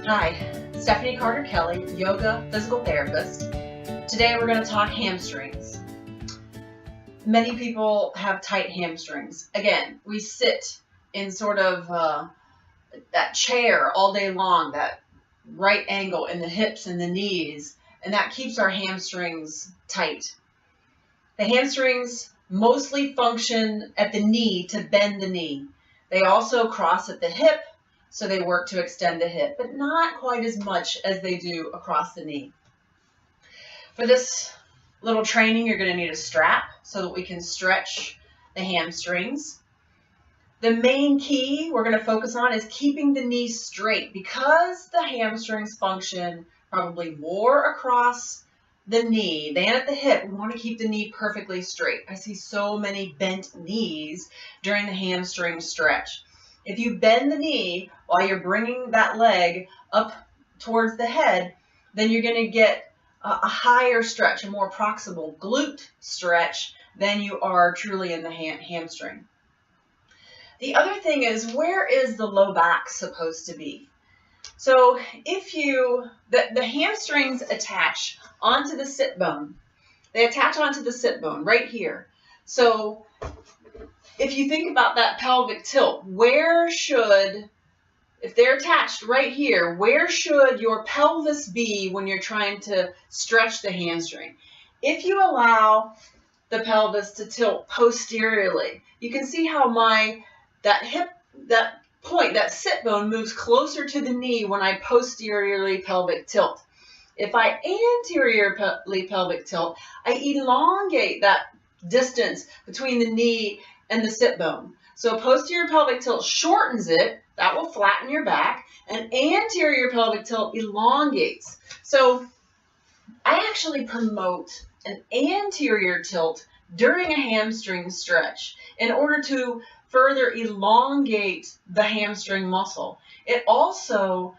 Hi, Stephanie Carter-Kelly, yoga physical therapist. Today we're going to talk hamstrings. Many people have tight hamstrings. Again, we sit in sort of that chair all day long, that right angle in the hips and the knees, and that keeps our hamstrings tight. The hamstrings mostly function at the knee to bend the knee. They also cross at the hip, so they work to extend the hip, but not quite as much as they do across the knee. For this little training, you're going to need a strap so that we can stretch the hamstrings. The main key we're going to focus on is keeping the knee straight, because the hamstrings function probably more across the knee than at the hip. We want to keep the knee perfectly straight. I see so many bent knees during the hamstring stretch. If you bend the knee while you're bringing that leg up towards the head, then you're going to get a higher stretch, a more proximal glute stretch than you are truly in the hamstring. The other thing is, where is the low back supposed to be? So if the hamstrings attach onto the sit bone. They attach onto the sit bone right here. So if you think about that pelvic tilt, if they're attached right here, where should your pelvis be when you're trying to stretch the hamstring? If you allow the pelvis to tilt posteriorly, you can see how that sit bone moves closer to the knee when I posteriorly pelvic tilt. If I anteriorly pelvic tilt, I elongate that distance between the knee and the sit bone. So posterior pelvic tilt shortens it, that will flatten your back, and anterior pelvic tilt elongates. So I actually promote an anterior tilt during a hamstring stretch in order to further elongate the hamstring muscle. It also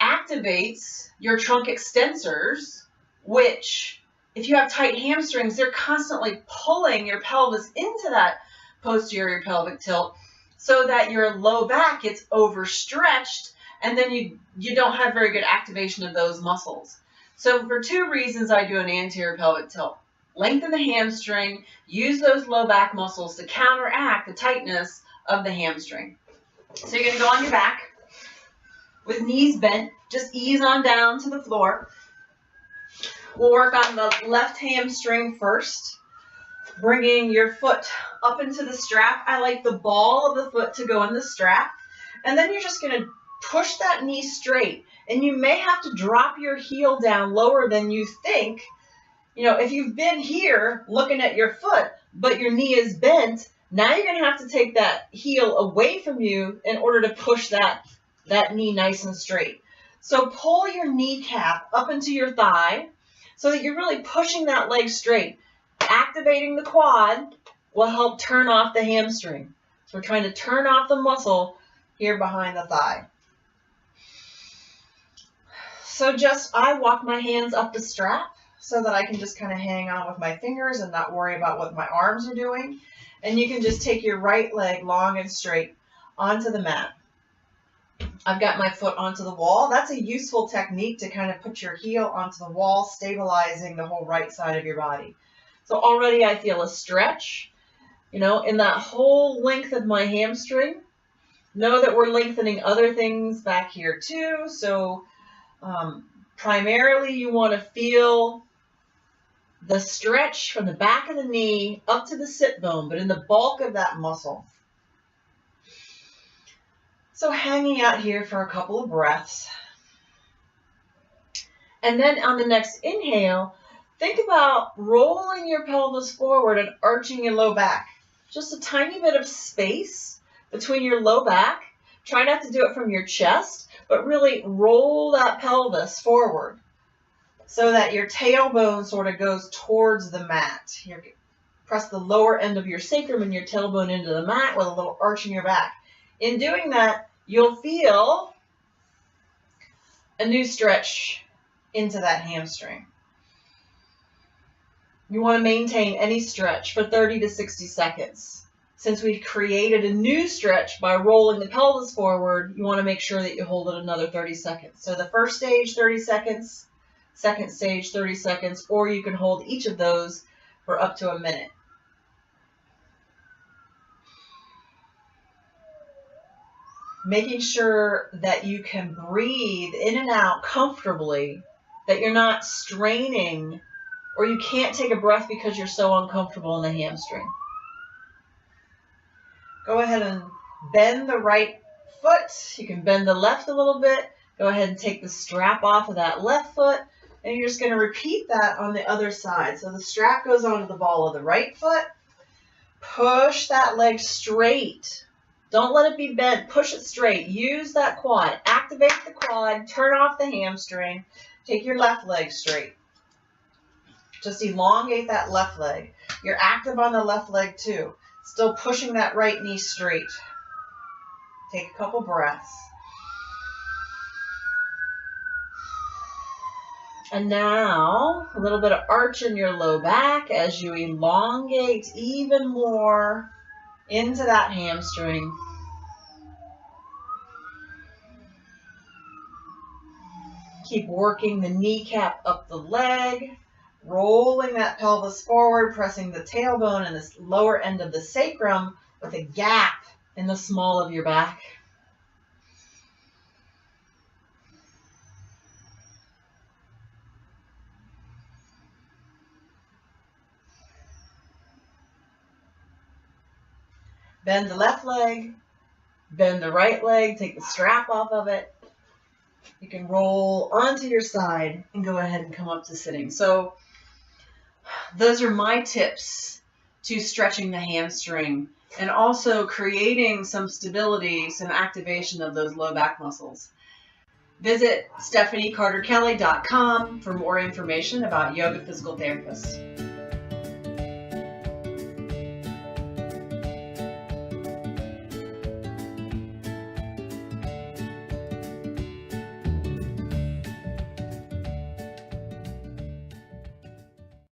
activates your trunk extensors, which, if you have tight hamstrings, they're constantly pulling your pelvis into that posterior pelvic tilt so that your low back gets overstretched, and then you don't have very good activation of those muscles. So for two reasons, I do an anterior pelvic tilt. Lengthen the hamstring, use those low back muscles to counteract the tightness of the hamstring. So you're going to go on your back with knees bent, just ease on down to the floor. We'll work on the left hamstring first, bringing your foot up into the strap. I like the ball of the foot to go in the strap. And then you're just going to push that knee straight. And you may have to drop your heel down lower than you think. If you've been here looking at your foot, but your knee is bent, now you're going to have to take that heel away from you in order to push that knee nice and straight. So pull your kneecap up into your thigh so that you're really pushing that leg straight. Activating the quad will help turn off the hamstring. So we're trying to turn off the muscle here behind the thigh. So I walk my hands up the strap so that I can just kind of hang on with my fingers and not worry about what my arms are doing. And you can just take your right leg long and straight onto the mat. I've got my foot onto the wall. That's a useful technique to kind of put your heel onto the wall, stabilizing the whole right side of your body. So already I feel a stretch, in that whole length of my hamstring. Know that we're lengthening other things back here too. So primarily you want to feel the stretch from the back of the knee up to the sit bone, but in the bulk of that muscle. So hanging out here for a couple of breaths. And then on the next inhale, think about rolling your pelvis forward and arching your low back. Just a tiny bit of space between your low back. Try not to do it from your chest, but really roll that pelvis forward so that your tailbone sort of goes towards the mat. You press the lower end of your sacrum and your tailbone into the mat with a little arch in your back. In doing that, you'll feel a new stretch into that hamstring. You want to maintain any stretch for 30 to 60 seconds. since we've created a new stretch by rolling the pelvis forward, you want to make sure that you hold it another 30 seconds. So the first stage, 30 seconds, second stage, 30 seconds, or you can hold each of those for up to a minute. Making sure that you can breathe in and out comfortably, that you're not straining, or you can't take a breath because you're so uncomfortable in the hamstring. Go ahead and bend the right foot. You can bend the left a little bit. Go ahead and take the strap off of that left foot, and you're just going to repeat that on the other side. So the strap goes onto the ball of the right foot. Push that leg straight. Don't let it be bent. Push it straight. Use that quad. Activate the quad. Turn off the hamstring. Take your left leg straight. Just elongate that left leg. You're active on the left leg too. Still pushing that right knee straight. Take a couple breaths. And now, a little bit of arch in your low back as you elongate even more into that hamstring. Keep working the kneecap up the leg, rolling that pelvis forward, pressing the tailbone and the lower end of the sacrum with a gap in the small of your back. Bend the left leg, bend the right leg, take the strap off of it. You can roll onto your side and go ahead and come up to sitting. So those are my tips to stretching the hamstring and also creating some stability, some activation of those low back muscles. Visit StephanieCarterKelly.com for more information about yoga physical therapists.